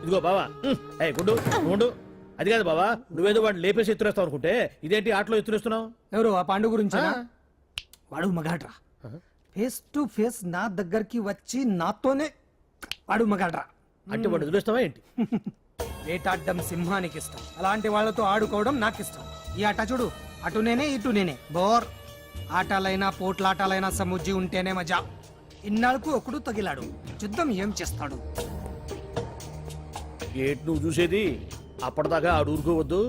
ఇదిగో బావా గుడ్డు గుండు అది కాదు బావా, నువ్వేదో వాడిని లేపేసి ఎత్తురేస్తావు అనుకుంటే ఇదేంటి ఆటలో ఎత్తురేస్తున్నావు? ఎవరు ఆ పాండు గురించి? వాడు మగాడ్రా, ఫేస్ టు ఫేస్ నా దగ్గరికి వచ్చి నాతోనే వాడు మగాడ్రా. అంటే వాడు వదిలేస్తావా ఏంటి? వేటాడ్డం సింహానికి ఇష్టం, అలాంటి వాళ్ళతో ఆడుకోవడం నాకు ఇష్టం. ఈ ఆట చూడు, అటు నేనే ఇటు నేనే, బోర్. ఆటలైనా పోట్లాటాలైనా సముజ్జి ఉంటేనే మజా. ఇన్నాళ్ళకు ఒకడు తగిలాడు, యుద్ధం ఏం చేస్తాడు? ఏంటి నువ్వు చూసేది? అప్పటిదాకా ఆడు ఊరుకోవద్దు,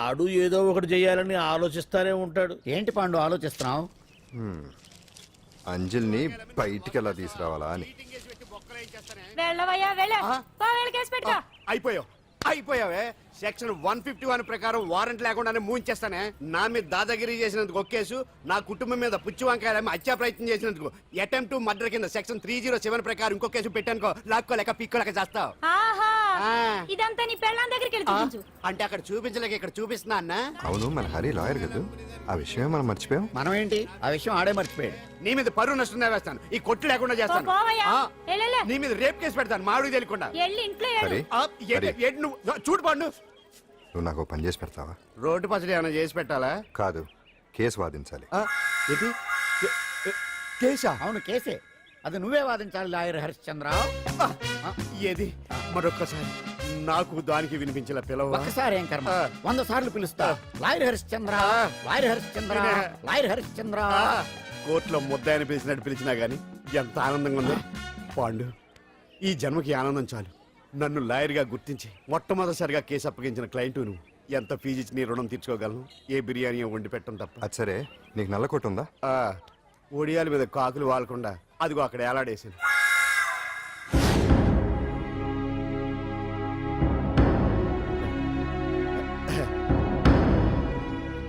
ఆడు ఏదో ఒకటి చెయ్యాలని ఆలోచిస్తానే ఉంటాడు. ఏంటి పాండు ఆలోచిస్తున్నావు? అంజలిని బయటికి ఎలా తీసుకురావాలా అని. అయిపోయావే. సెక్షన్ 151 ప్రకారం వారెంట్ లేకుండానే మూయించేస్తానే. నా మీద దాదాగిరి చేసినందుకు ఒక కేసు, నా కుటుంబం మీద పుచ్చి వంకాయ హత్యా ప్రయత్నం చేసినందుకు అటెంప్ట్ టు మర్డర్ కింద సెక్షన్ 307 ప్రకారం ఇంకో కేసు పెట్టానుకో, లాక్కోలేక పిక్కోలేక చేస్తావు. ఇదంతా నీ పెళ్ళాం దగ్గరికి వెళ్ళి చూపించు. అంటే అక్కడ చూపించలేక ఇక్కడ చూపిస్తున్నా అన్న. అవును, మన హరి లాయర్ కదా, ఆ విషయమే మనం మర్చిపోయాం. మనం ఏంటి ఆ విషయం ఆడే మర్చిపోయాడు. నీ మీద పరువు నష్టం వేస్తాను, ఈ కొట్టు లేకుండా చేస్తాను. నీ మీద రేప్ కేసు పెడతాను మాడు తెలియకుండా. చూడు పండు, నువ్వు నాకు పని చేసి పెడతావా? రోడ్డు పచ్చడి ఏమైనా చేసి పెట్టాలా? కాదు, కేసు వాదించాలి. కేసా? అవును కేసే, అది నువ్వే వాదించాలి లాయర్ హరిశ్చంద్ర. ఏది మరొక్కసారి నాకు దానికి వినిపించిన పిలవ. ఒక్కసారి ఏం కర్మ, 100 సార్లు పిలుస్తా. Lawyer Harishchandra, lawyer Harishchandra, lawyer Harishchandra. కోర్టులో ముద్దాయని పిలిచినట్టు పిలిచినా గానీ ఎంత ఆనందంగా ఉంది పాండు. ఈ జన్మకి ఆనందం చాలు. నన్ను లాయర్గా గుర్తించి మొట్టమొదటిసారిగా కేసు అప్పగించిన క్లయింట్ నువ్వు. ఎంత ఫీజు ఇచ్చి నీ రుణం తీర్చుకోగలను? ఏ బిర్యానీ వండి పెట్టడం తప్ప. అది సరే, నీకు నల్ల కొట్టు ఉందా? ఒడియాల మీద కాకులు వాలకుండా అదిగో అక్కడ ఏలాడేసాను.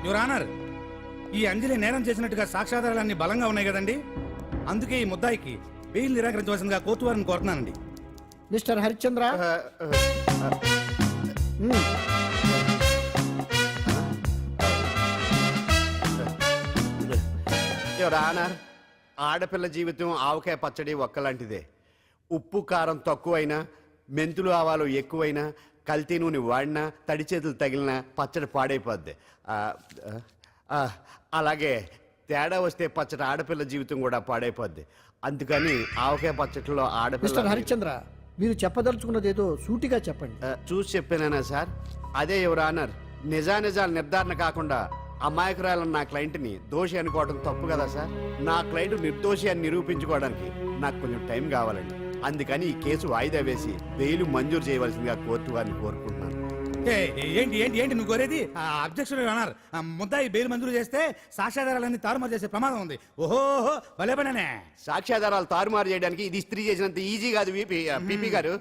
యువర్ ఆనర్, ఈ అంజలి నేరం చేసినట్టుగా సాక్ష్యాధారాలన్నీ బలంగా ఉన్నాయి కదండి. అందుకే ఈ ముద్దాయికి బెయిల్ నిరాకరించవలసిందిగా కోర్టు వారిని కోరుతున్నానండి. మిస్టర్ హరిశ్చంద్ర, యువర్ ఆనర్, ఆడపిల్ల జీవితం ఆవకాయ పచ్చడి ఒక్కలాంటిదే. ఉప్పు కారం తక్కువైనా, మెంతులు ఆవాలు ఎక్కువైనా, కల్తీ నూనె వాడినా, తడి చేతులు తగిలినా పచ్చడి పాడైపోద్ది. అలాగే తేడా వస్తే పచ్చడి ఆడపిల్ల జీవితం కూడా పాడైపోద్ది. అందుకని ఆవకాయ పచ్చడిలో ఆడపిల్ల. హరిశ్చంద్ర, మీరు చెప్పదలుచుకున్నది ఏదో సూటిగా చెప్పండి. చూసి చెప్పానా సార్? అదే యువర్ ఆనర్, నిజానిజాలు నిర్ధారణ కాకుండా అమాయకురాలన్న నా క్లయింట్ని దోషి అనుకోవడం తప్పు కదా సార్. నా క్లయింట్ నిర్దోషి అని నిరూపించుకోవడానికి నాకు కొంచెం టైం కావాలండి. అందుకని ఈ కేసు వాయిదా వేసి బెయిల్ మంజూరు చేయవలసిందిగా కోర్టు వారిని కోరుకుంటున్నాను. ఏంటి ఏంటి ఏంటి నువ్వు కోరేది? అబ్జెక్షన్ అన్నారు. ముద్దాయి బెయిల్ మంజూరు చేస్తే సాక్ష్యాధారాలన్నీ తారుమారు చేసే ప్రమాదం ఉంది. ఓహో భలే పనే. సాక్ష్యాధారాలు తారుమారు చేయడానికి ఇది ఇస్త్రీ చేసినంత ఈజీ కాదు పీపీ గారు.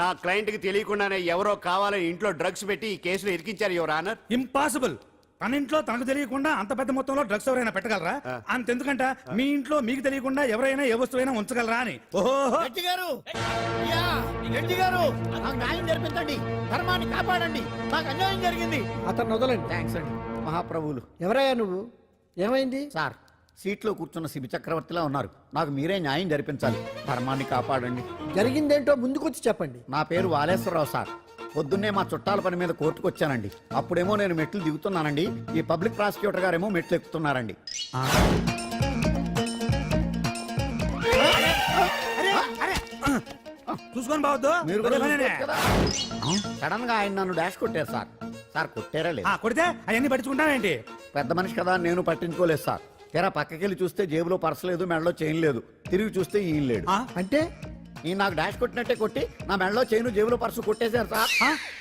నా క్లయింట్ కి తెలియకుండానే ఎవరో కావాలని ఇంట్లో డ్రగ్స్ పెట్టి ఈ కేసులో ఇరికించారు యువర్ ఆనర్. ఇంపాసిబుల్. తన ఇంట్లో తనకు తెలియకుండా అంత పెద్ద మొత్తంలో డ్రగ్స్ ఎవరైనా పెట్టగలరా? అంతెందుకంట మీ ఇంట్లో మీకు తెలియకుండా ఎవరైనా ఏ వస్తువైనా ఉంచగలరా అని. ఓహో న్యాయం జరిపించండి, ధర్మాన్ని కాపాడండి, నాకు అన్యాయం జరిగింది. అతను వదలండి. థ్యాంక్స్ అండి మహాప్రభువులు. ఎవరయ్యా నువ్వు? ఏమైంది సార్? సీట్లో కూర్చున్న శిబి చక్రవర్తిలా ఉన్నారు. నాకు మీరే న్యాయం జరిపించాలి, ధర్మాన్ని కాపాడండి. జరిగిందేంటో ముందుకొచ్చి చెప్పండి. నా పేరు వాలేశ్వరరావు సార్. పొద్దున్నే మా చుట్టాల పని మీద కోర్టుకు వచ్చానండి. అప్పుడేమో నేను మెట్లు దిగుతున్నానండి, ఈ పబ్లిక్ ప్రాసిక్యూటర్ గారేమో మెట్లు ఎక్కుతున్నారండి. చూసుకొని బావద్దు. సడన్ గా ఆయన నన్ను డాష్ కొట్టారు సార్. సార్ కొట్టారా లేదు? కొడితే అవన్నీ పట్టించుకుంటావేంటి? పెద్ద మనిషి కదా నేను పట్టించుకోలేదు సార్. తెరా పక్కకెళ్ళి చూస్తే జేబులో పర్స్ లేదు, మెడలో చైన్ లేదు. తిరిగి చూస్తే ఈయన లేడు. అంటే ఈ నాకు డాష్ కొట్టినట్టే కొట్టి నా మెడలో చైను జేబులో పర్సు కొట్టేశారు సార్.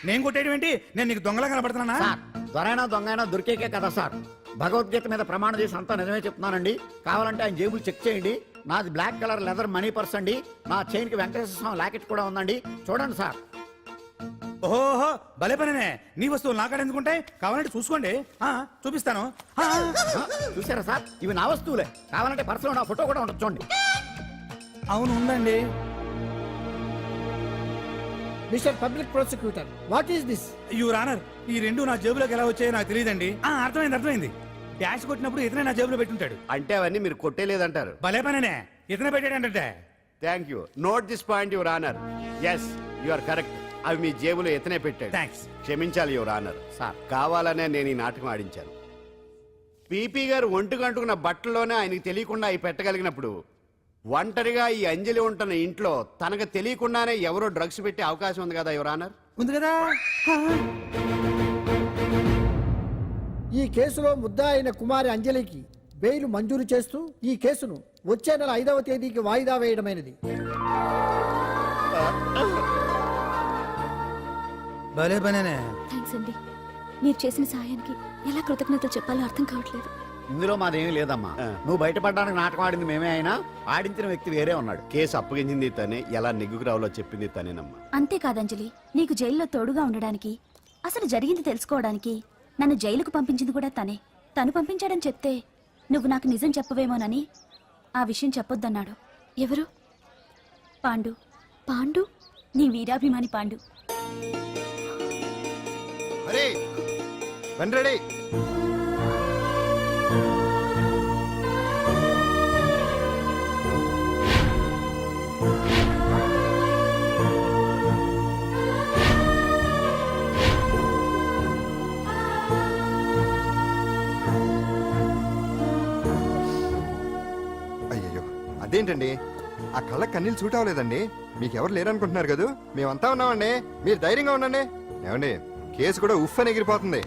నేను కొట్టేయడం ఏంటి? నేను నీకు దొంగలా కనబడుతున్నా సార్? దొరైనా దొంగైనా దొరికేకే కదా సార్. భగవద్గీత మీద ప్రమాణం చేసి అంతా నిజమే చెప్తున్నానండి. కావాలంటే ఆయన జేబులు చెక్ చేయండి. నాది black colour leather money purse అండి. నా చైన్ కి వెంకటేశ్వర స్వామి లాకెట్ కూడా ఉందండి, చూడండి సార్. ఓహో భలే పనే. నీ వస్తువులు నాకాడ ఎందుకుంటాయి? కావాలంటే చూసుకోండి, చూపిస్తాను. చూసారా సార్, ఇవి నా వస్తువులే. కావాలంటే పర్సులో నా ఫోటో కూడా ఉండొచ్చు చూడండి. అవును ఉందండి. Mister public prosecutor, what is this? Your honour, ఈ రెండు నా జేబులోకి ఎలా వచ్చాయో నాకు తెలియదండి. అర్థమైంది. డాష్ కొట్టినప్పుడు ఇతనే నా జేబులో పెట్టుంటాడు. అంటే అవన్నీ మీరు కొట్టేలేదంటారు? భలే పనే, ఇతనే పెట్టాడంటే. Thank you. Note this point your honour. Yes, you are correct. అవి మీ జేబులో ఎత్తనే పెట్టాడు. థ్యాంక్స్. క్షమించాలి యువర్ ఆనర్. సార్ కావాలనే నేను ఈ నాటకం ఆడించాను. పీపీ గారు ఒంటికి అంటుకున్న బట్టల్లోనే ఆయనకి తెలియకుండా అవి పెట్టగలిగినప్పుడు ఒంటరిగా ఈ అంజలి ఉంటున్న ఇంట్లో తనకు తెలియకుండానే ఎవరో డ్రగ్స్ పెట్టే అవకాశం ఉంది కదా యువర్ ఆనర్. ఉంది కదా. ఈ కేసులో ముద్దా అయిన కుమారి అంజలికి బెయిల్ మంజూరు చేస్తూ ఈ కేసును వచ్చే నెల 5వ తేదీకి వాయిదా వేయడమైనది. భలే పనేనే. థ్యాంక్స్ అండి. మీరు చేసిన సహాయానికి ఎలా కృతజ్ఞతలు చెప్పాలో అర్థం కావట్లేదు. ఇందులో మాదేమీ లేదమ్మా. నువ్వు బయటపడడానికి నాటకం ఆడింది మేమే అయినా ఆడించిన వ్యక్తి వేరే ఉన్నాడు. కేసు అప్పగించింది తనే, ఎలా నెగ్గుకు రావాలో చెప్పింది తనేనమ్మా. అంతేకాదంజలి, నీకు జైల్లో తోడుగా ఉండడానికి, అసలు జరిగింది తెలుసుకోవడానికి నన్ను జైలుకు పంపించింది కూడా తనే. తను పంపించాడని చెప్తే నువ్వు నాకు నిజం చెప్పవేమోనని ఆ విషయం చెప్పొద్దన్నాడు. ఎవరు? పాండు. పాండు, నీ వీరాభిమాని పాండు. అరే బండి రెడీ. అయ్యయ్యో అదేంటండి, ఆ కళ్ళ కన్నీళ్ళు సూట్ అవ్వలేదండి. మీకెవరు లేరనుకుంటున్నారు కదా, మేమంతా ఉన్నామండి. మీరు ధైర్యంగా ఉండండి. ఏమండి, కేసు కూడా ఉఫ్ అని ఎగిరిపోతుంది.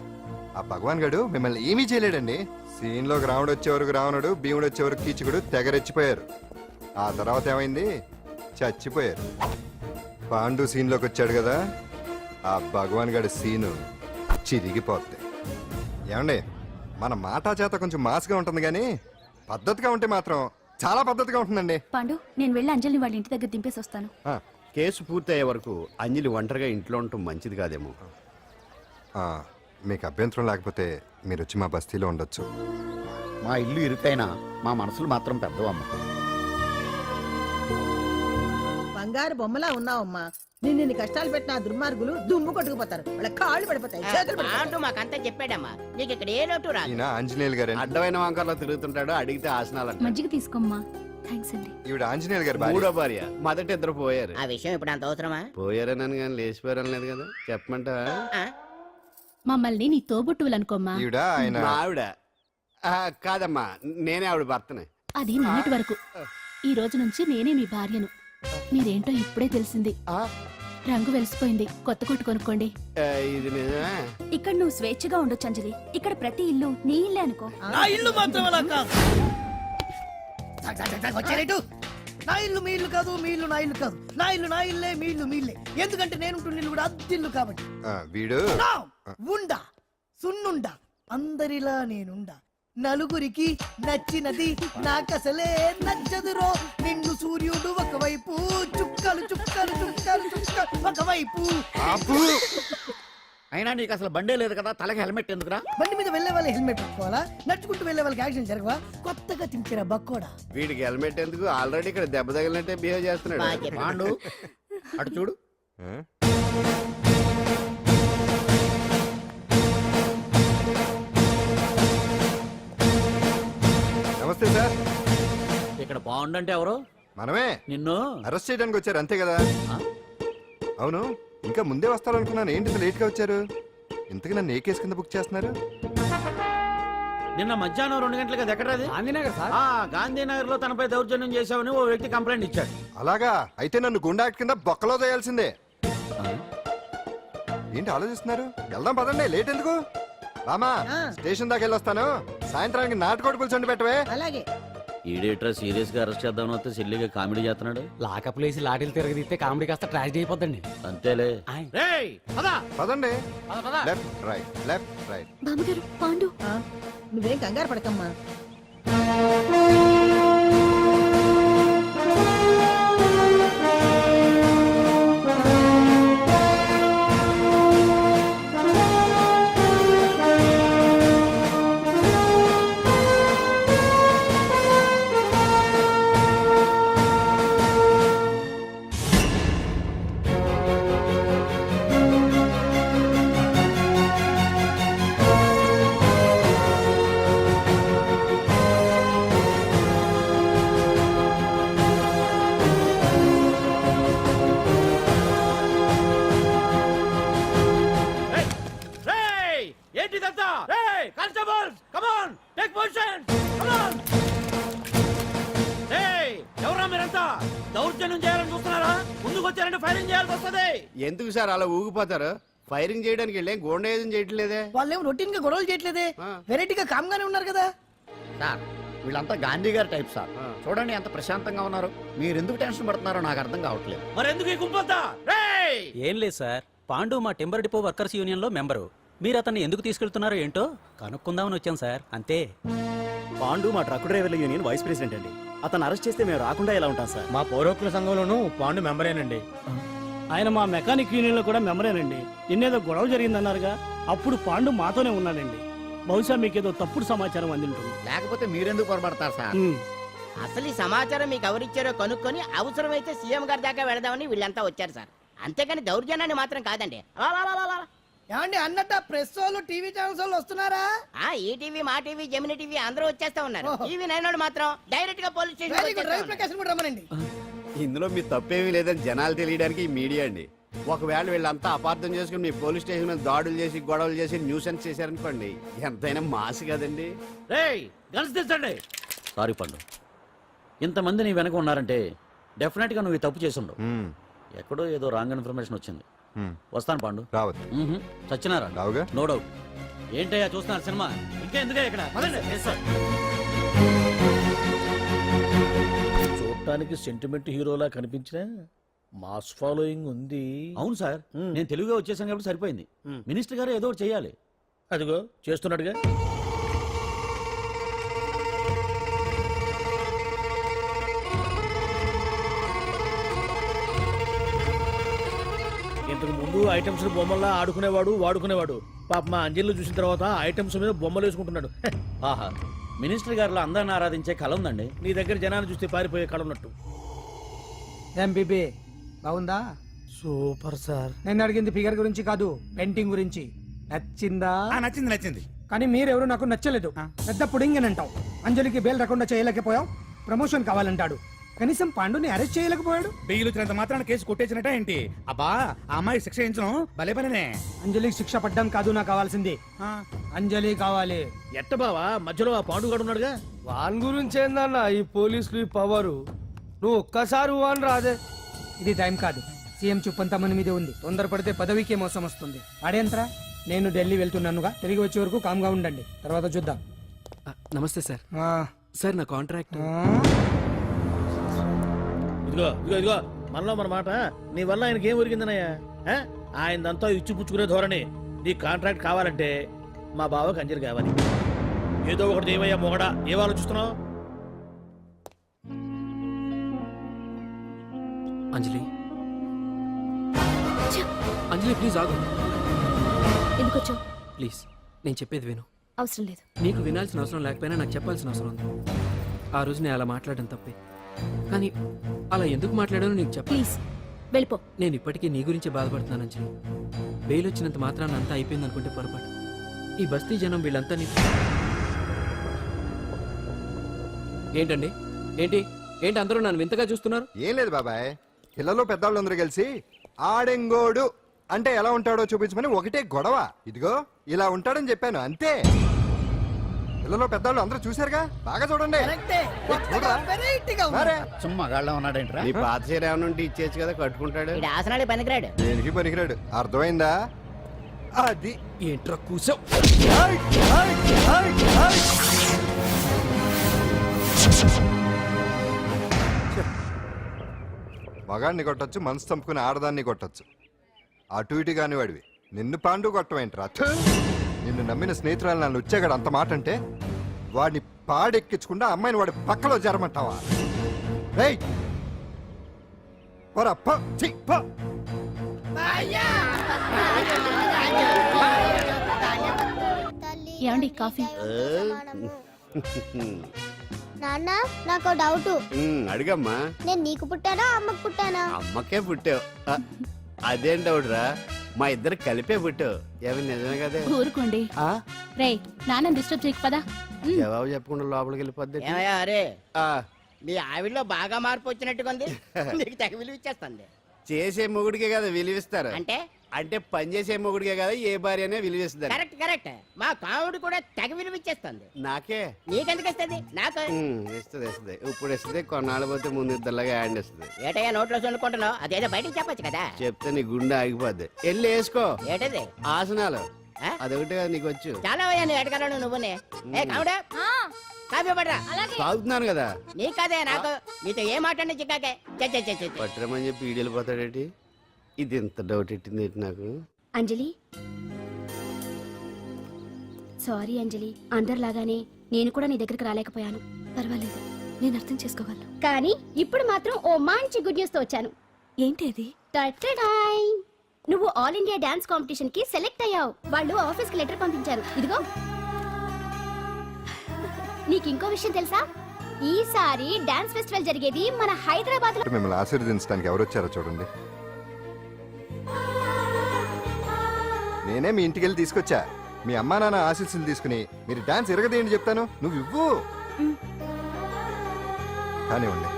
ఆ భగవాన్ గడు మిమ్మల్ని ఏమీ చేయలేడండి. సీన్లోకి రావణుడు వచ్చే వరకు రావణుడు, భీముడు వచ్చే వరకు కీచుకుడు తెగరెచ్చిపోయారు. ఆ తర్వాత ఏమైంది, చచ్చిపోయారు. పాండు సీన్లోకి వచ్చాడు కదా, ఆ భగవాన్ గడి సీను చిరిగిపోద్ది. ఏమండి, మన మాటా చేత కొంచెం మాస్గా ఉంటుంది కానీ పద్ధతిగా ఉంటే మాత్రం చాలా పద్ధతిగా ఉంటుందండి. పాండు, నేను వెళ్ళి అంజలిని వాళ్ళ ఇంటి దగ్గర దింపేసి వస్తాను. ఆ, కేసు పూర్తయ్యే వరకు అంజలి ఒంటరిగా ఇంట్లో ఉండటం మంచిది కాదేమో. ఆ, మీకు అభ్యంతరం లేకపోతే మీరు వచ్చి మా బస్తీలో ఉండొచ్చు. మా ఇల్లు ఇరుకైనా మా మనసులు మాత్రం పెద్దవమ్మ. బంగారు బొమ్మలా ఉన్నావమ్మా. నిన్ను కష్టాలు పెట్టిన ఆ దుర్మార్గులు దుమ్ము కొట్టుకుపోతారు. వాళ్ళ కాళ్ళు పడిపోతాయి, చేతులు పడిపోతాయి. అంటూ మాకంతా చెప్పాడమ్మా. నీకు ఇక్కడ ఏ లోటు రాదు. ఈయన ఆంజనేయులు గారు. అడ్డమైన వంకర్లో తిరుగుతుంటాడు, అడిగితే ఆసనాలంట. మజ్జిగ తీసుకోమ్మా. థ్యాంక్స్ అండి. ఈవిడ ఆంజనేయులు గారు భార్య. మూడో భార్య. మొదట ఇద్దరు పోయారు. ఆ విషయం ఇప్పుడు అంత అవసరమా? పోయారనని కానీ లేచిపోయారని లేదు కదా. చెప్పమంటా? ఆ? మమ్మల్ని నీ తోబుట్టువులనుకోమ్మా. ఈవిడ ఆయన. మా ఆవిడ. కాదమ్మా, నేనే ఆవిడ భర్తనే. అది నిన్నటి వరకు. ఈ రోజు నుంచి నేనే మీ భార్యను. మీరేంటో ఇప్పుడే తెలిసింది. ఆ, రంగు వెలిసిపోయింది. కొత్త కొట్టు కొనుక్కోండి. ఇది నిజమే. ఇక్కడ నువ్వు స్వేచ్ఛగా ఉండొచ్చు అంజలి. ఇక్కడ ప్రతి ఇల్లు నీ ఇల్లే అనుకో. నా ఇల్లు మాత్రం అలా కాదు. వచ్చారేటు. నా ఇల్లు మీ ఇల్లు కాదు, మీ ఇల్లు నా ఇల్లు కాదు. నా ఇల్లు నా ఇల్లే, మీ ఇల్లు మీ ఇల్లే. ఎందుకంటే నేను ఉంటున్న ఇల్లు కూడా అద్దిల్లు కాబట్టి. వీడు నా ఉండా సున్నుండా అందరిలా నేనుండా. నలుగురికి నచ్చినది నాకసలే నచ్చదురో. నిన్ను సూర్యుడు ఒకవైపు, చుక్కలు చుక్కలు చుక్కలు చుక్కలు ఒకవైపు. అయినా నీకు అసలు బండే లేదు కదా, తలకి హెల్మెట్ ఎందుకురా? బండి మీద వెళ్లే వాళ్ళు హెల్మెట్ పెట్టుకోవాలా? నడుచుకుంటూ వెళ్లే వాళ్ళకి యాక్షన్ జరగవా? కొత్తగా తింటారా బక్కోడా? వీడికి హెల్మెట్ ఎందుకు? ఆల్రెడీ ఇక్కడ దెబ్బ తగిలినట్టే బిహేవ్ చేస్తున్నాడు. బాగా చెప్పావు. పాండు అటు చూడు. ఆ? నమస్తే సార్. ఇక్కడ బాగుండంటే ఎవరు? మనమే. నిన్ను అరెస్ట్ చేయడానికి వచ్చారు అంతే కదా? అవును, ఇంకా ముందే వస్తారనుకున్నాను. ఏంటి లేట్ గా వచ్చారు? ఇంతకు నన్ను ఏ కేసు కింద బుక్ చేస్తున్నారు? నిన్న మధ్యాహ్నం 2 గంటలకు అది ఎక్కడది? గాంధీనగర్ లో తనపై దౌర్జన్యం చేశామని ఓ వ్యక్తి కంప్లైంట్ ఇచ్చాడు. అలాగా? అయితే నన్ను గుండా యాక్ట్ కింద బొక్కలో చేయాల్సిందే. ఏంటి ఆలోచిస్తున్నారు? వెళ్దాం పదండి, లేట్ ఎందుకు? రామా, స్టేషన్ దాకా వెళ్ళొస్తాను. సాయంత్రానికి నాటుకోడి పులుసు వండి పెట్టవే. అలాగే. ఈడేట్రా సీరియస్ గా అరెస్ట్ చేద్దామని వస్తే సిల్లిగా కామెడీ చేస్తున్నాడు. లాకప్ లేసి లాఠీలు తిరగదీస్తే కామెడీ కాస్త ట్రాజడీ అయిపోద్దండి. అంతేలే. పదండి. Left right, left right. బామ్మగారు, పాండు. నువ్వేం కంగారు పడకమ్మా. ఊగిపోయాల్సి వస్తుంది. ఎందుకు సార్ అలా ఊగిపోతారు? ఫైరింగ్ చేయడానికి వెళ్ళేం గోండేజం చేయట్లేదే. వాళ్ళేం రొటీన్ గా గొడవలు చేయట్లేదే, ఆ. వెరైటీగా కామ్గానే ఉన్నారు కదా. సార్ వీళ్ళంతా గాంధీ గారి టైప్ సార్. చూడండి ఎంత ప్రశాంతంగా ఉన్నారు. మీరు ఎందుకు టెన్షన్ పడుతున్నారో నాకు అర్థం కావట్లేదు. మరెందుకు ఈ గుంపంతా? రేయ్! ఏం లేదు సార్, పాండు మా టింబర్ డిపో వర్కర్స్ యూనియన్ లో మెంబరు. మీరు అతన్ని ఎందుకు తీసుకెళ్తున్నారో ఏంటో కనుక్కుందామని వచ్చాం సార్, అంతే. పాండు మా ట్రక్ డ్రైవర్ల యూనియన్ వైస్ ప్రెసిడెంట్ అండి. అతను అరెస్ట్ చేస్తే మేము రాకుండా ఎలా ఉంటాం సార్? మా పౌరోక్ల సంఘంలోనూ పాండు మెంబరేనండి. ఆయన మా మెకానిక్ యూనియన్ లో కూడా మెంబరేనండి. నిన్నేదో గొడవ జరిగిందన్నారుగా, అప్పుడు పాండు మాతోనే ఉన్నాడండి. బహుశా మీకేదో తప్పుడు సమాచారం అందింటుంది. లేకపోతే మీరెందుకు పొరపడతారు సార్? అసలు ఈ సమాచారం మీకు ఎవరిచ్చారో కనుక్కొని అవసరమైతే సీఎం గారి దాకా వెళదామని వీళ్ళంతా వచ్చారు సార్. అంతేకాని దౌర్జన్యాన్ని మాత్రం కాదండి. లా, లా, లా, లా, లా. ఏమండి అన్నట్ట ప్రెస్ వాళ్ళు టీవీ ఛానల్స్ వాళ్ళు వస్తున్నారా? ఆ ఈ టీవీ మా టీవీ జమిని టీవీ అందరూ వచ్చేస్తా ఉన్నారు. టీవీ నైన్ మాత్రం డైరెక్ట్ గా police very good, Ravi station Prakasam కూడా రమ్మనండి. ఇందులో మీ తప్పేమీ లేదని జనాలు తెలియడానికి ఈ మీడియా అండి. ఒకవేళ వీళ్ళంతా అపార్థం చేసుకుని మీ పోలీస్ స్టేషన్ మీద దాడులు చేసి గొడవలు చేసి న్యూసెన్స్ చేశారనుకోండి, ఎంతైనా మాసి కదండి. రేయ్ గన్స్ తెచ్చండి. సారీ పండు, ఇంతమంది నీ వెనక ఉన్నారంటే డెఫినెట్ గా నువ్వు ఈ తప్పు చేసుండవు. ఎక్కడో ఏదో రాంగ్ ఇన్ఫర్మేషన్ వచ్చింది. వస్తాను పాండు. రావద్దు. చచ్చినారా? రావుగా. No doubt. ఏంటయ్యా చూస్తున్నారు సినిమా? ఇంకా ఎందుకే ఇక్కడ? పదండి. చూడటానికి సెంటిమెంట్ హీరోలా కనిపించిన మాస్ ఫాలోయింగ్ ఉంది. అవును సార్, నేను తెలుగుగా వచ్చేసాను కాబట్టి సరిపోయింది. మినిస్టర్ గారు ఏదో ఒకటి చేయాలి. అదిగో చేస్తున్నాడుగా. ఇంతకు ముందు ఐటమ్స్ బొమ్మల్లా ఆడుకునేవాడు, వాడుకునేవాడు. పాప మా అంజలిలో చూసిన తర్వాత ఐటమ్స్ మీద బొమ్మలు వేసుకుంటున్నాడు. ఆహా, మినిస్టర్ గారిలో అందరిని ఆరాధించే కళ ఉందండి. నీ దగ్గర జనాన్ని చూస్తే పారిపోయే కళ ఉన్నట్టు. ఎంబీబీ బాగుందా? Super sir. నేను అడిగింది ఫిగర్ గురించి కాదు, పెయింటింగ్ గురించి. నచ్చిందా? నచ్చింది నచ్చింది. కానీ మీరెవరు నాకు నచ్చలేదు. పెద్ద పుడింగ్ అని అంటావు, అంజలికి బెయిల్ రాకుండా చేయలేకపోయావు, ప్రమోషన్ కావాలంటాడు. కనీసం పాండుని అరెస్ట్ చేయలేకపోయాడు. బెయిల్ వచ్చినంత మాత్రాన కేసు కొట్టేసినట్ట ఏంటి? అబ్బా ఆ అమ్మాయి శిక్ష వేయించడం భలే పనినే. అంజలికి శిక్ష పడ్డం కాదు నాకు కావాల్సింది, అంజలి కావాలి. ఎట్ట బావా, మధ్యలో ఆ పాండుగాడు ఉన్నాడుగా. వాన్ గురించి ఏందన్నా ఈ పోలీసులు ఈ పవరు? నువ్వు ఒక్కసారి వాన్ రాదే. ఇది టైం కాదు, సీఎం చూపంతా మన మీదే ఉంది. తొందరపడితే పదవికే మోసం వస్తుంది. ఆడేంతరా, నేను ఢిల్లీ వెళ్తున్నానుగా, తిరిగి వచ్చే వరకు కామ్గా ఉండండి, తర్వాత చూద్దాం. నమస్తే సార్. సార్ నా కాంట్రాక్ట్. ఇదిగో ఇదిగో ఇదిగో, మనలో మన మాట. నీ వల్ల ఆయనకి ఏం ఒరిగిందనయ్యా? ఆయనదంతా ఇచ్చిపుచ్చుకునే ధోరణి. నీ కాంట్రాక్ట్ కావాలంటే మా బావకి అంజలి కావాలి. ఏదో ఒకటి ఏమయ్యా మొగడా, ఏం ఆలోచిస్తున్నావు? అంజలి, అంజలి ప్లీజ్ ఆగు. ఎందుకు వచ్చావు? ప్లీజ్ నేను చెప్పేది విను. అవసరం లేదు. నీకు వినాల్సిన అవసరం లేకపోయినా నాకు చెప్పాల్సిన అవసరం ఉంది. ఆ రోజు నేను అలా మాట్లాడడం తప్పే, కానీ అలా ఎందుకు మాట్లాడానో నీకు చెప్ప. ప్లీజ్ వెళ్ళిపో. నేను ఇప్పటికీ నీ గురించి బాధపడుతున్నాను అంజలి. బెయిల్ వచ్చినంత మాత్రాన అంతా అయిపోయింది అనుకుంటే పొరపాటు. ఈ బస్తీ జనం వీళ్ళంతా నీ... ఏంటండి, ఏంటి ఏంటి అందరూ నన్ను వింతగా చూస్తున్నారు? ఏం లేదు బాబాయ్, పిల్లలు పెద్దవాళ్ళు అందరూ కలిసి ఆడెంగోడు అంటే ఎలా ఉంటాడో చూపించమని ఒకటే గొడవ. ఇదిగో ఇలా ఉంటాడని చెప్పాను అంతే. పిల్లలు పెద్దవాళ్ళు అందరూ చూశారుగా, బాగా చూడండి. మరే. సుమ్మా గాళ్ళ ఉన్నాడేంట్రా? నీ పాత చీర ఏమైనా ఉంటే ఇచ్చేచ్చు కదా, కట్టుకుంటాడు. ఇది ఆసనాలే పనికిరాడు. దేనికి పనికిరాడు, అర్థమైందా? అది ఏంట్రా కూసావు? మగాడిని కొట్టచ్చు, మనసు చంపుకుని ఆడదాన్ని కొట్టచ్చు. అటు ఇటు కాని వాడివి నిన్ను పాండు కొట్టమేంట్రా? నిన్ను నమ్మిన స్నేహితురాలు నన్ను వచ్చాగాడు అంత మాట అంటే వాడిని పాడెక్కించకుండా అమ్మాయిని వాడి పక్కలో జరమంటావా? రేయ్ పోరా, పో, ఛీ, పో. ఏమండి కాఫీ? నాన్న నాకు డౌట్. అడిగమ్మా. నేను నీకు పుట్టానా అమ్మకు పుట్టానా? అమ్మకే పుట్టావు. అదేం డౌట్ రా, మా ఇద్దరు కలిపే పుట్టావు. ఏమి నిజమే కదే? ఊరుకోండి. రే నాన్న డిస్టర్బ్ చేయకు పదా. జవాబు చెప్పకుండా లోపలికి వెళ్ళిపోద్ది. ఏమయ్యా అరే, మీ ఆవిడలో బాగా మార్పు వచ్చినట్టుగా ఉంది. నీకు తెగ విలువ ఇచ్చేస్తుంది. చేసే మొగుడికే కదా విలువిస్తారు. అంటే అంటే పనిచేసే మొగుడికే కదా ఏ భార్య అనే విలువేస్తుంది కరెక్ట్ కరెక్ట్ మా కాముడు కూడా తెగ విలువిచ్చేస్తుంది. నాకే నీకెందుకు ఇస్తుంది? నాకు ఇస్తుంది ఇప్పుడు ఇస్తుంది కొన్నాళ్ళు పోతే ముందు ఇద్దరులాగా హ్యాండ్ ఇస్తుంది. ఏటయ్యా నోట్లో చల్లుకుంటున్నావు? అదేదో బయటికి చెప్పొచ్చు కదా. చెప్తే నీ గుండె ఆగిపోద్ది. వెళ్ళి వేసుకో ఏటది? ఆసనాలు. ఆ? అదొకటి కదా నీకు వచ్చు. చాలా అయ్యా నువ్వు ఎడగలను నువ్వునే. ఏ కాముడా కాఫీ పడరా. తాగుతున్నాను కదా. నీ కదే నాకు నీతో ఏ మాట్లాడి చిక్కాకే. పట్టరమని చెప్పి ఈడు వెళ్ళిపోతాడేటి. ఇది ఎంత డౌట్ ఎట్టింది ఏంటి నాకు. అంజలి సారీ అంజలి, అందరిలాగానే నేను కూడా నీ దగ్గరికి రాలేకపోయాను. పర్వాలేదు, నేను అర్థం చేసుకోగలను. కానీ ఇప్పుడు మాత్రం ఓ మంచి గుడ్ న్యూస్ తో వచ్చాను. ఏంటి అది? నువ్వు ఆల్ ఇండియా డాన్స్ కాంపిటీషన్ కి సెలెక్ట్ అయ్యావు. వాళ్ళు ఆఫీస్ కి లెటర్ పంపించారు. ఇదిగో. నీకు ఇంకో విషయం తెలుసా? ఈసారి డాన్స్ ఫెస్టివల్ జరిగేది మన హైదరాబాద్ లో. మిమ్మల్ని ఆశీర్వదించడానికి ఎవరు వచ్చారో చూడండి. నేనే మీ ఇంటికి వెళ్ళి తీసుకొచ్చా. మీ అమ్మా నాన్న ఆశీస్సులు తీసుకుని మీరు డాన్స్ ఎరగదేంటి చెప్తాను. నువ్వు ఇవ్వు. కానివ్వండి.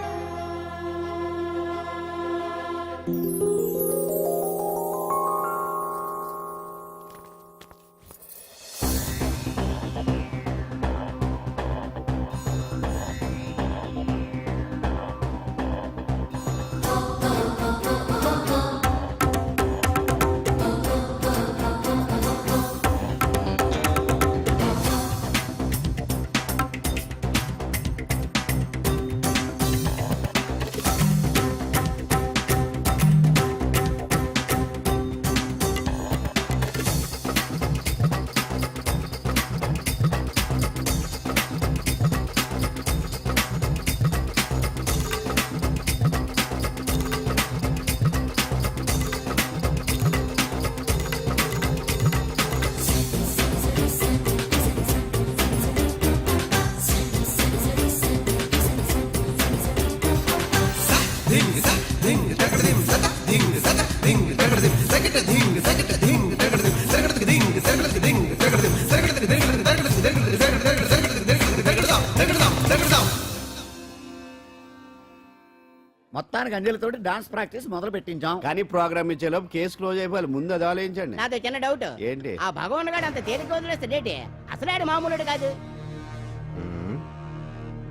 మొత్తానికి అంజలితోటి డాన్స్ ప్రాక్టీస్ మొదలు పెట్టించాం. కానీ ప్రోగ్రామ్ ఇచ్చేలోపు కేసు క్లోజ్ అయిపోవాలి. ముందు అది ఆలోచించండి. నాతో చిన్న డౌట్. ఏంటి? ఆ భగవాన్ గారు అంత తేలిక వదిలేస్తాడేటి? అసలు ఆడు మామూలుడు కాదు.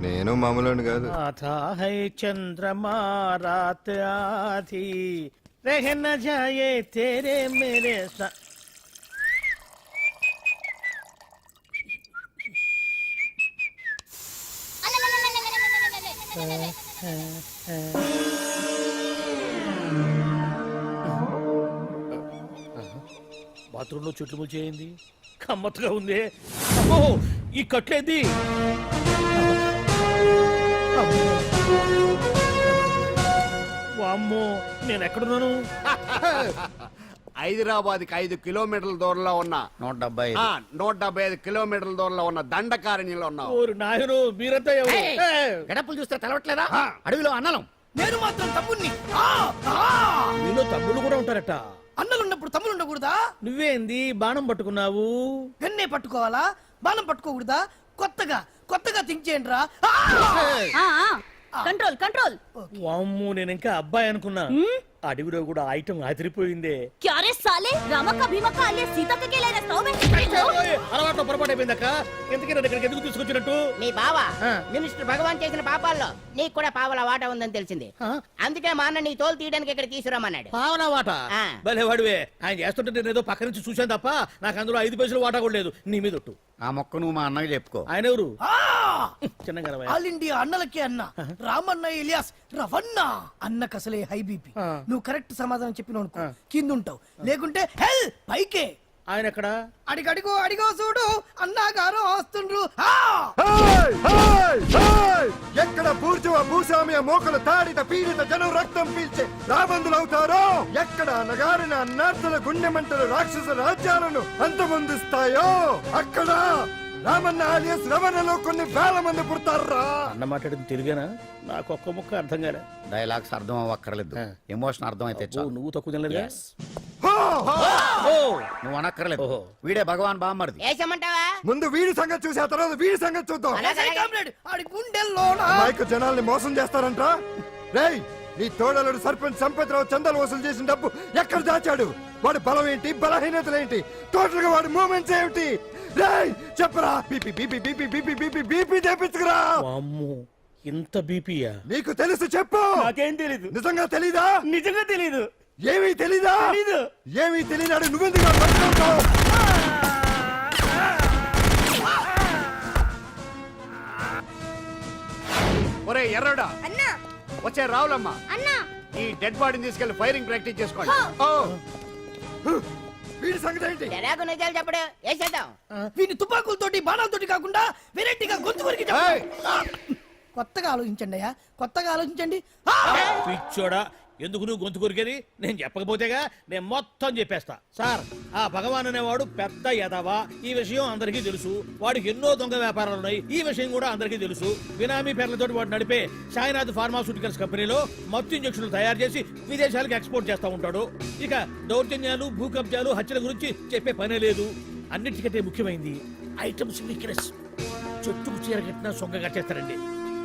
నేను మామూలు కాదు. చంద్రమా రాత్ ఆధీ రహ న జాయే తేరే మేరే బాత్రూంలో చుట్లు ముల్చేయింది. కమ్మత్తుగా ఉంది. అమ్మో ఈ కట్లేది. వామ్మో నేను ఎక్కడున్నాను? హైదరాబాద్కి 5 కిలోమీటర్ల దూరంలో ఉన్న 175 కిలోమీటర్ల దూరంలో ఉన్న దండకారణ్యంలో ఉన్నావు. ఓరు నాయను మీరంతా ఎవరు? గడపలు చూస్తే తెలవట్లేదా? అడవిలో అన్నలం. నేను మాత్రం తమ్ముణ్ణి. మీలో తమ్ముళ్ళు కూడా ఉంటారట. అన్నలున్నప్పుడు తమ్ముడు ఉండకూడదా? నువ్వేంది బాణం పట్టుకున్నావు? గన్నే పట్టుకోవాలా? బాణం పట్టుకోకూడదా? కొత్తగా థింక్ చేయండి రా. Control control. వామ్మో నేను ఇంకా అబ్బాయి అనుకున్నా. అడవిలో కూడా ఐటమ్ అదిరిపోయిందే. క్యారే సాలే రామక్క భీమక్క అలియా సీతక్క కే లేనా స్టవ్ అలవాటు పొరపాటు అయిపోయిందక్క. ఎందుకని ఇక్కడికి ఎందుకు తీసుకొచ్చినట్టు? మీ బావ మినిస్టర్ భగవాన్ చేసిన పాపాల్లో నీకు కూడా పావలా వాటా ఉందని తెలిసింది. అందుకే మా అన్న నీ తోలు తీయడానికి ఇక్కడ తీసుకురామన్నాడు. పావలా వాటా? భలే వాడివే. ఆయన చేస్తుంటే నేను ఏదో పక్క నుంచి చూశాను తప్ప నాకు అందులో 5 పైసలు వాటా కూడా లేదు. నీ మీద ఒట్టు. ఆ మొక్క నువ్వు మా అన్నకి చెప్పుకో. ఆయన ఎవరు? చిన్నగా ఆల్ ఇండియా అన్నలకే అన్న రామన్న ఇలియాస్ రవన్న. అన్నకు అసలే హై బీపీ. నువ్వు కరెక్ట్ సమాధానం చెప్పిన కింద ఉంటావు, లేకుంటే హెల్ పైకే. ఆయన ఎక్కడ? అడిగో చూడు అన్నగారు వస్తుండ్రు. ఎక్కడ పూర్జవ భూస్వామ్య మోకల తాడిత పీడిత జనం రక్తం పీల్చే రాబందులవుతారో, ఎక్కడ నగారిన అన్నార్థుల గుండె మంటలు రాక్షస రాజ్యాలను అంతమొందిస్తాయో, అక్కడ రామన్న ఆలియస్ రవణలో కొన్ని వేల మంది పుడతారా. అన్న మాట్లాడింది తెలుగేనా? నాకు ఒక్క ముక్క అర్థం కాలే. డైలాగ్స్ అర్థం అవ్వక్కర్లేదు, ఎమోషన్ అర్థం అయితే చాలు. నువ్వు తక్కువ తినలేదు. నువ్వు అనక్కర్లేదు. వీడే భగవాన్ బామ్మర్ది. వేసమంటావా? ముందు వీడి సంగతి చూసి ఆ తర్వాత వీడి సంగతి చూద్దాం. గుండెల్లో జనాల్ని మోసం చేస్తారంట. రేయ్ నీ తోడలుడు సర్పంచ్ సంపత్రావు చందాలు వసూలు చేసిన డబ్బు ఎక్కడ దాచాడు? వాడి బలం ఏంటి, బలహీనతలు ఏంటి, టోటల్ గా వాడి మూమెంట్స్ ఏమిటి? రేయ్ చెప్పరా. BP BP BP BP BP BP చేపించుకురా. అమ్మో ఇంత బీపీయా? నీకు తెలుసు చెప్పు. నాకేం తెలీదు. నిజంగా తెలీదా? నిజంగా తెలీదు. ఏమీ తెలీదా? తెలీదు. ఏమీ తెలియనాడు నువ్వెందుకు పట్టుకుంటావు? ఒరే ఎర్రడా, అన్నా వచ్చే రావులమ్మా, అన్నా ఈ డెడ్ బాడీని తీసుకెళ్లి ఫైరింగ్ ప్రాక్టీస్ చేసుకోండి. ఓ. వీడి సంగతి ఏంటి? తెరాకు నిజాలు చెప్పడు వేసేద్దాం. వీని తుపాకులతోటి బాణాలతోటి కాకుండా వెరైటీగా గొంతు వరకు ఏయ్! కొత్తగా ఆలోచించండి అయ్యా, కొత్తగా ఆలోచించండి. పిచ్చోడా, ఎందుకు నువ్వు గొంతు కొరికేది? నేను చెప్పకపోతేగా నేను మొత్తం చెప్పేస్తా. సార్, ఆ భగవాన్ అనేవాడు పెద్ద యదవా, ఈ విషయం అందరికీ తెలుసు. వాడికి ఎన్నో దొంగ వ్యాపారాలు ఉన్నాయి, ఈ విషయం కూడా అందరికీ తెలుసు. బినామీ పేర్లతోటి వాడు నడిపే సాయినాథ్ ఫార్మాస్యూటికల్స్ కంపెనీలో మత్తు ఇంజక్షన్లు తయారు చేసి విదేశాలకు ఎక్స్పోర్ట్ చేస్తా ఉంటాడు. ఇక దౌర్జన్యాలు, భూ కబ్జాలు, హత్యల గురించి చెప్పే పనే లేదు. అన్నిటికంటే ముఖ్యమైనది ఐటమ్స్ వీక్నెస్. చెట్టుకు చీర కట్టినా సొంగ కట్టేస్తారండి.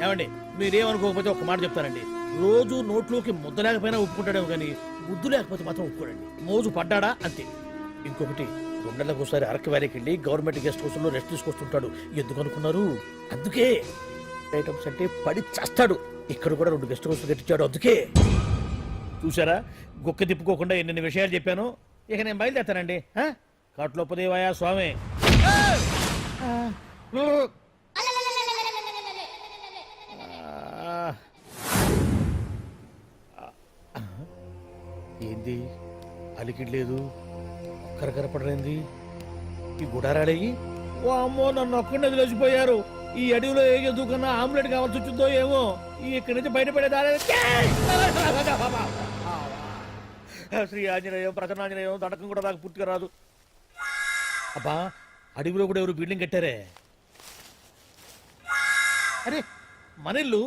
ఏమండి, మీరేమనుకోకపోతే ఒక మాట చెప్తానండి. రోజు నోట్లోకి ముద్ద లేకపోయినా ఒప్పుకుంటాడేమో కానీ ముద్దు లేకపోతే మాత్రం ఒప్పుకోడండి. మోజు పడ్డాడా అంతే. ఇంకొకటి, 2 నెలలకు ఒకసారి అరకు వ్యాలీకి వెళ్ళి గవర్నమెంట్ గెస్ట్ హౌస్ లో రెస్ట్ తీసుకొస్తుంటాడు. ఎందుకు అనుకున్నారు? అందుకే. ఐటమ్స్ అంటే పడి చేస్తాడు. ఇక్కడ కూడా 2 గెస్ట్ హౌస్ కట్టించాడు. అందుకే. చూసారా, గుక్క తిప్పుకోకుండా ఎన్ని విషయాలు చెప్పాను. ఇక నేను బయలుదేరుతానండి. కాట్లోపదేవాయా స్వామి. ఏంది అలికిడ్ లేదు, ఒక్కరు కనపడరేంది? ఈ గుడారాడయ్యి ఓ అమ్మో, నన్ను ఒక్కడిని వదిలేసిపోయారు. ఈ అడవిలో ఏ జంతువుకన్నా ఆమ్లెట్ కావాల్సి వచ్చిందో ఏమో. ఇక్కడి నుంచి బయటపడేదారే. శ్రీ ఆంజనేయం, ప్రసన్నాంజనేయం, దండకం కూడా నాకు పూర్తిగా రాదు. అబ్బా, అడవిలో కూడా ఎవరు బిల్డింగ్ కట్టారే? అరే, మనిల్లు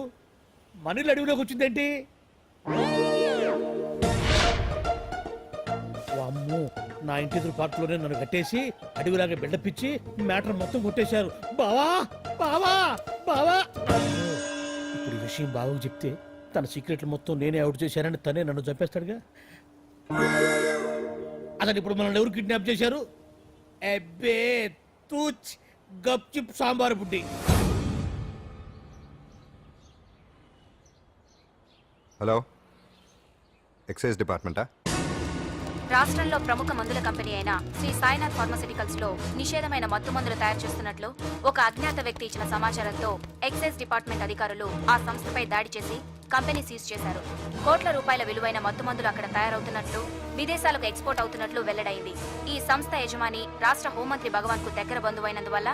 అడవిలోకి వచ్చిందేంటి? అమ్మో, నా ఇంటి ఎదురు పార్కులోనే నన్ను కట్టేసి అడవిలాగా బిల్డపిచ్చి మ్యాటర్ మొత్తం కొట్టేశారు. బావా బావా బావా. ఇప్పుడు ఈ విషయం బావకు చెప్తే తన సీక్రెట్లు మొత్తం నేనే అవుట్ చేశానని తనే నన్ను చంపేస్తాడుగా. అతను ఇప్పుడు మనల్ని ఎవరు కిడ్నాప్ చేశారు? అబ్బే తూచ్ గప్ చిప్ సాంబార్ బుడ్డి. హలో, ఎక్సైజ్ డిపార్ట్మెంటా? రాష్ట్రంలో ప్రముఖ మందుల కంపెనీ అయిన శ్రీ సాయినాథ్ ఫార్మాస్యూటికల్స్ లో నిషేధమైన మత్తు మందులు తయారు చేస్తున్నట్లు ఒక అజ్ఞాత వ్యక్తి ఇచ్చిన సమాచారంతో ఎక్సైజ్ డిపార్ట్మెంట్ అధికారులు ఆ సంస్థపై దాడి చేసి కంపెనీ సీజ్ చేశారు. కోట్ల రూపాయల విలువైన మత్తు మందులు అక్కడ తయారవుతున్నట్లు, విదేశాలకు ఎక్స్పోర్ట్ అవుతున్నట్లు వెల్లడైంది. ఈ సంస్థ యజమాని రాష్ట్ర హోంమంత్రి భగవాన్ కు దగ్గర బంధువైనందువల్ల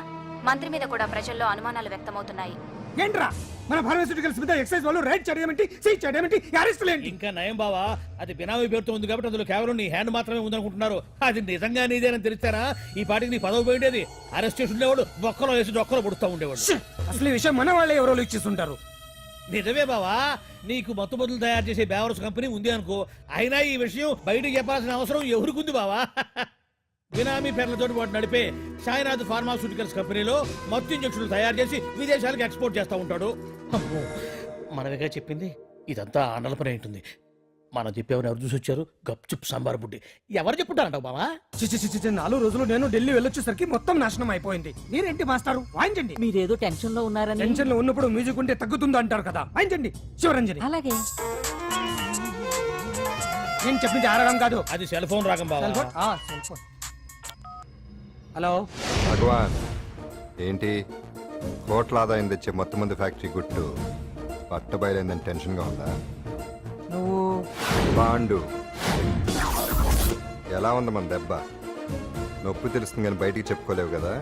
మంత్రి మీద కూడా ప్రజల్లో అనుమానాలు వ్యక్తమవుతున్నాయి. ఏంట్రా మన ఫార్మాస్యూటికల్స్ మీద ఎక్సైజ్ వాళ్ళు రైడ్ చేయడమేంటి, సీజ్ చేయడమేంటి, అరెస్టులు ఏంటి? ఇంకా నయం బావా, అది బినామీ పేరుతో ఉంది కాబట్టి అందులో కేవలం నీ హ్యాండ్ మాత్రమే ఉందనుకుంటున్నారు. అది నిజంగా నీదేనని తెలిస్తారా ఈ పాటికి నీ పదవి పోయిండేది. అరెస్ట్ చేసి ఉండేవాడు, బొక్కలో వేసి డొక్కలో పుడుతూ ఉండేవాడు. అసలు ఈ విషయం మన వాళ్ళే ఎవరో ఇచ్చేస్తుంటారు. నిజమే బావా, నీకు మత్తు మందులు తయారు చేసే బేవర్స్ కంపెనీ ఉంది అనుకో, అయినా ఈ విషయం బయటకు చెప్పాల్సిన అవసరం ఎవరికుంది బావా? బినామీ పేర్లతో వాడు నడిపే సాయినాథ్ ఫార్మాస్యూటికల్స్ కంపెనీలో మత్తు ఇంజక్షన్లు తయారు చేసి విదేశాలకు ఎక్స్పోర్ట్ చేస్తూ ఉంటాడు. అమ్మో, మనమేగా చెప్పింది. ఇదంతా ఆండల పని ఉంటుంది. మనం చెప్పేవని ఎవరు చూసి వచ్చారు? గప్చుప్ సాంబార్ బుడ్డి. ఎవరు చెప్పుంటారంటావు బావా? 4 రోజులు నేను ఢిల్లీ వెళ్ళొచ్చేసరికి మొత్తం నాశనం అయిపోయింది. మీరేంటి మాస్టారు, వాయించండి. మీరేదో టెన్షన్ లో ఉన్నారని. టెన్షన్ లో ఉన్నప్పుడు మ్యూజిక్ ఉంటే తగ్గుతుంది అంటారు కదా, వాయించండి. శివరంజని. అలాగే. నేను చెప్పింది ఆరడం కాదు. అది సెల్ ఫోన్ రాగం బావా. Cell phone. హలో భగవాన్, ఏంటి కోట్ల ఆదాయం తెచ్చే మొత్తం మంది ఫ్యాక్టరీ గుట్టు పట్టబయలైందని టెన్షన్గా ఉందా? నువ్వు బాండు ఎలా ఉంది మన దెబ్బ? నొప్పి తెలుస్తుంది కానీ బయటికి చెప్పుకోలేవు కదా.